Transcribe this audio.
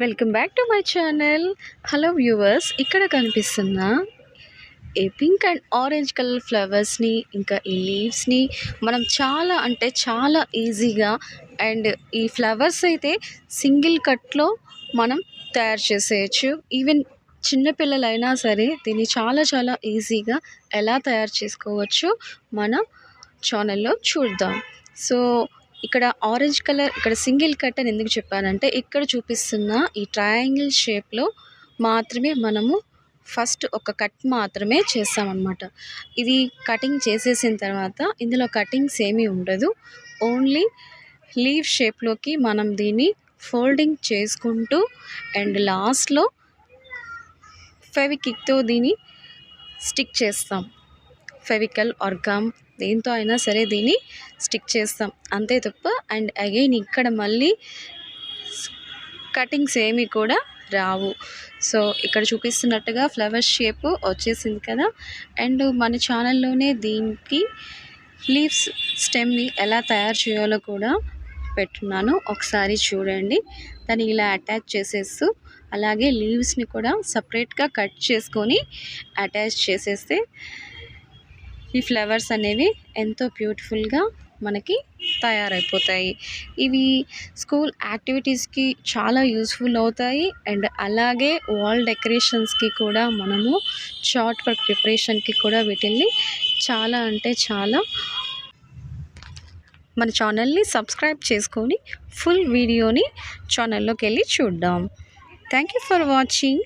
Welcome back to my channel. Hello viewers, ఇక్కడ కనిపిస్తున్న ఈ పింక్ అండ్ ఆరెంజ్ కలర్ ఫ్లవర్స్ని ఇంకా ఈ లీవ్స్ని మనం చాలా అంటే చాలా ఈజీగా అండ్ ఈ ఫ్లవర్స్ అయితే సింగిల్ కట్లో మనం తయారు చేసేయచ్చు. ఈవెన్ చిన్నపిల్లలైనా సరే దీన్ని చాలా చాలా ఈజీగా ఎలా తయారు చేసుకోవచ్చో మన ఛానల్లో చూద్దాం. సో ఇక్కడ ఆరెంజ్ కలర్ ఇక్కడ సింగిల్ కట్ అని ఎందుకు చెప్పానంటే, ఇక్కడ చూపిస్తున్న ఈ ట్రయాంగిల్ షేప్లో మాత్రమే మనము ఫస్ట్ ఒక కట్ మాత్రమే చేస్తామన్నమాట. ఇది కటింగ్ చేసేసిన తర్వాత ఇందులో కటింగ్స్ ఏమీ ఉండదు. ఓన్లీ లీవ్ షేప్లోకి మనం దీన్ని ఫోల్డింగ్ చేసుకుంటూ అండ్ లాస్ట్లో ఫెవిక్విక్తో దీన్ని స్టిక్ చేస్తాం. ఫెవికల్ ఆర్ గమ్ దేంతో అయినా సరే దీన్ని స్టిక్ చేస్తాం, అంతే తప్ప. అండ్ అగైన్ ఇక్కడ మళ్ళీ కటింగ్స్ ఏమీ కూడా రావు. సో ఇక్కడ చూపిస్తున్నట్టుగా ఫ్లవర్ షేప్ వచ్చేసింది కదా. అండ్ మన ఛానల్లోనే దీనికి లీవ్స్ స్టెమ్ని ఎలా తయారు చేయాలో కూడా పెట్టున్నాను, ఒకసారి చూడండి. దాన్ని ఇలా అటాచ్ చేసేస్తూ అలాగే లీవ్స్ని కూడా సపరేట్గా కట్ చేసుకొని అటాచ్ చేసేస్తే ఈ ఫ్లవర్స్ అనేవి ఎంతో బ్యూటిఫుల్గా మనకి తయారైపోతాయి. ఇవి స్కూల్ యాక్టివిటీస్కి చాలా యూస్ఫుల్ అవుతాయి. అండ్ అలాగే వాల్ డెకరేషన్స్కి కూడా మనము చార్ట్ వర్క్ ప్రిపరేషన్కి కూడా వీటిల్ని చాలా అంటే చాలా మన ఛానల్ని సబ్స్క్రైబ్ చేసుకొని ఫుల్ వీడియోని ఛానల్లోకి వెళ్ళి చూద్దాం. Thank you for watching.